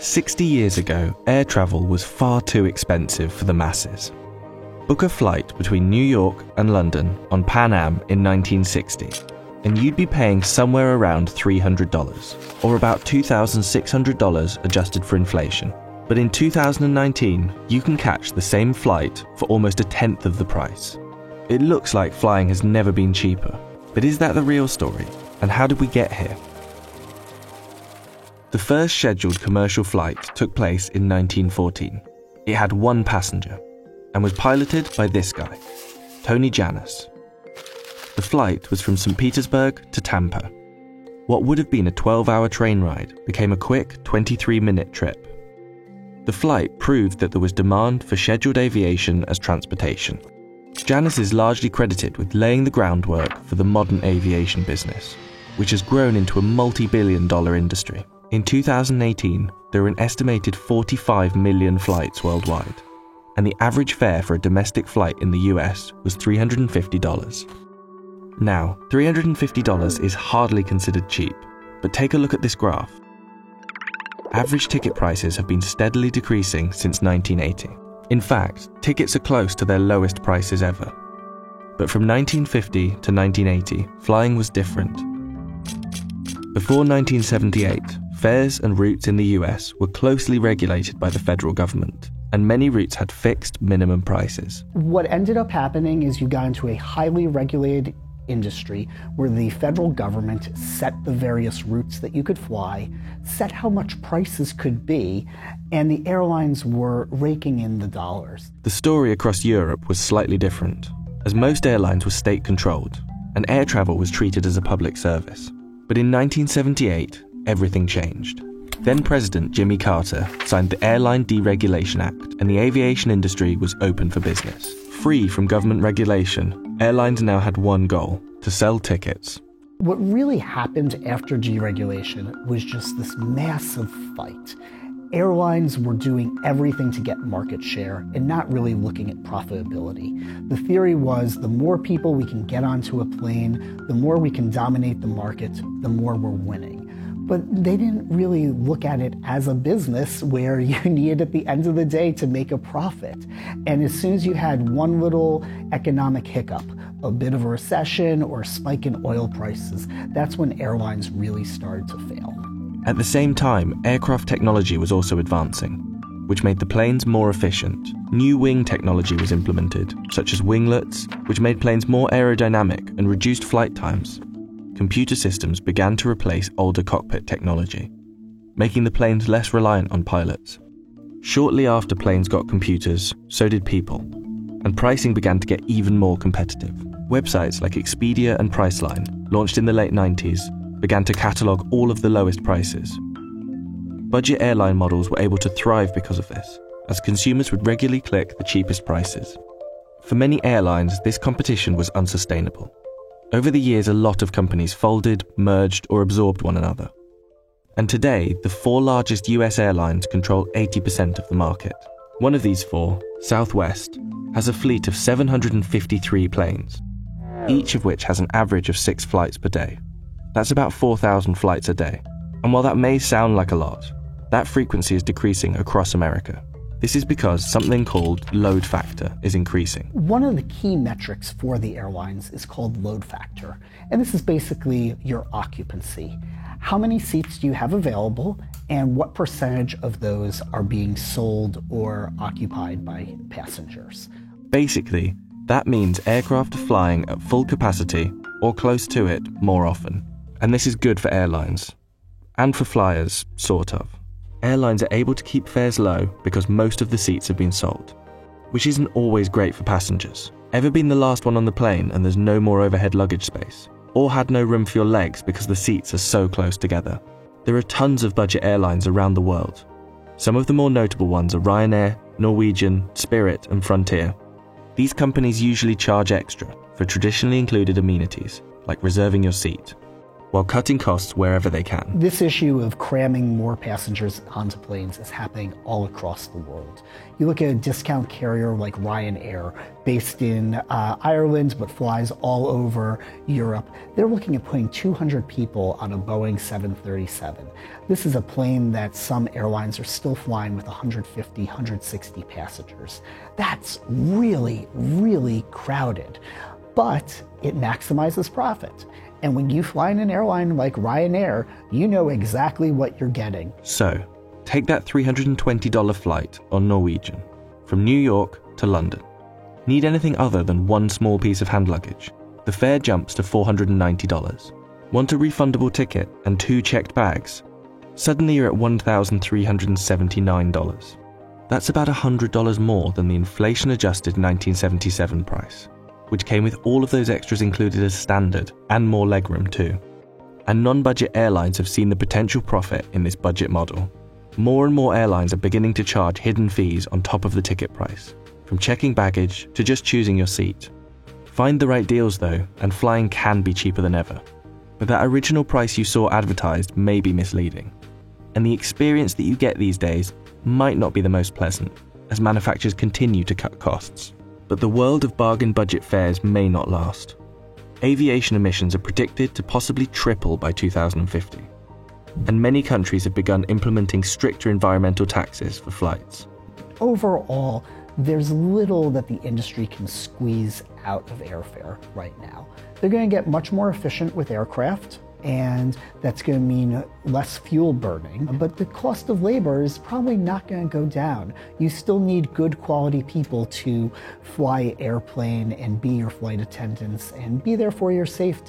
60 years ago, air travel was far too expensive for the masses. Book a flight between New York and London on Pan Am in 1960, and you'd be paying somewhere around $300, or about $2,600 adjusted for inflation. But in 2019, you can catch the same flight for almost a tenth of the price. It looks like flying has never been cheaper, but is that the real story? And how did we get here? The first scheduled commercial flight took place in 1914. It had one passenger and was piloted by this guy, Tony Janus. The flight was from St. Petersburg to Tampa. What would have been a 12-hour train ride became a quick 23-minute trip. The flight proved that there was demand for scheduled aviation as transportation. Janus is largely credited with laying the groundwork for the modern aviation business, which has grown into a multi-billion-dollar industry. In 2018, there were an estimated 45 million flights worldwide, and the average fare for a domestic flight in the US was $350. Now, $350 is hardly considered cheap, but take a look at this graph. Average ticket prices have been steadily decreasing since 1980. In fact, tickets are close to their lowest prices ever. But from 1950 to 1980, flying was different. Before 1978, fares and routes in the US were closely regulated by the federal government, and many routes had fixed minimum prices. What ended up happening is you got into a highly regulated industry where the federal government set the various routes that you could fly, set how much prices could be, and the airlines were raking in the dollars. The story across Europe was slightly different, as most airlines were state-controlled, and air travel was treated as a public service. But in 1978, everything changed. Then President Jimmy Carter signed the Airline Deregulation Act, and the aviation industry was open for business. Free from government regulation, airlines now had one goal: to sell tickets. What really happened after deregulation was just this massive fight. Airlines were doing everything to get market share and not really looking at profitability. The theory was the more people we can get onto a plane, the more we can dominate the market, the more we're winning. But they didn't really look at it as a business where you needed at the end of the day to make a profit. And as soon as you had one little economic hiccup, a bit of a recession or a spike in oil prices, that's when airlines really started to fail. At the same time, aircraft technology was also advancing, which made the planes more efficient. New wing technology was implemented, such as winglets, which made planes more aerodynamic and reduced flight times. Computer systems began to replace older cockpit technology, making the planes less reliant on pilots. Shortly after planes got computers, so did people, and pricing began to get even more competitive. Websites like Expedia and Priceline, launched in the late 90s, began to catalogue all of the lowest prices. Budget airline models were able to thrive because of this, as consumers would regularly click the cheapest prices. For many airlines, this competition was unsustainable. Over the years, a lot of companies folded, merged, or absorbed one another. And today, the 4 largest US airlines control 80% of the market. One of these 4, Southwest, has a fleet of 753 planes, each of which has an average of 6 flights per day. That's about 4,000 flights a day. And while that may sound like a lot, that frequency is decreasing across America. This is because something called load factor is increasing. One of the key metrics for the airlines is called load factor, and this is basically your occupancy. How many seats do you have available, and what percentage of those are being sold or occupied by passengers? Basically, that means aircraft are flying at full capacity or close to it more often. And this is good for airlines. And for flyers, sort of. Airlines are able to keep fares low because most of the seats have been sold, which isn't always great for passengers. Ever been the last one on the plane and there's no more overhead luggage space? Or had no room for your legs because the seats are so close together? There are tons of budget airlines around the world. Some of the more notable ones are Ryanair, Norwegian, Spirit, and Frontier. These companies usually charge extra for traditionally included amenities, like reserving your seat. while cutting costs wherever they can. This issue of cramming more passengers onto planes is happening all across the world. You look at a discount carrier like Ryanair, based in Ireland but flies all over Europe. They're looking at putting 200 people on a Boeing 737. This is a plane that some airlines are still flying with 150, 160 passengers. That's really, really crowded, but it maximizes profit. And when you fly in an airline like Ryanair, you know exactly what you're getting. So, take that $320 flight on Norwegian from New York to London. Need anything other than one small piece of hand luggage? The fare jumps to $490. Want a refundable ticket and 2 checked bags? Suddenly you're at $1,379. That's about $100 more than the inflation-adjusted 1977 price, which came with all of those extras included as standard, and more legroom too. And non-budget airlines have seen the potential profit in this budget model. More and more airlines are beginning to charge hidden fees on top of the ticket price, from checking baggage to just choosing your seat. Find the right deals though, and flying can be cheaper than ever. But that original price you saw advertised may be misleading. And the experience that you get these days might not be the most pleasant, as manufacturers continue to cut costs. But the world of bargain budget fares may not last. Aviation emissions are predicted to possibly triple by 2050. And many countries have begun implementing stricter environmental taxes for flights. Overall, there's little that the industry can squeeze out of airfare right now. They're going to get much more efficient with aircraft, and that's going to mean less fuel burning, but the cost of labor is probably not going to go down. You still need good quality people to fly airplane and be your flight attendants and be there for your safety.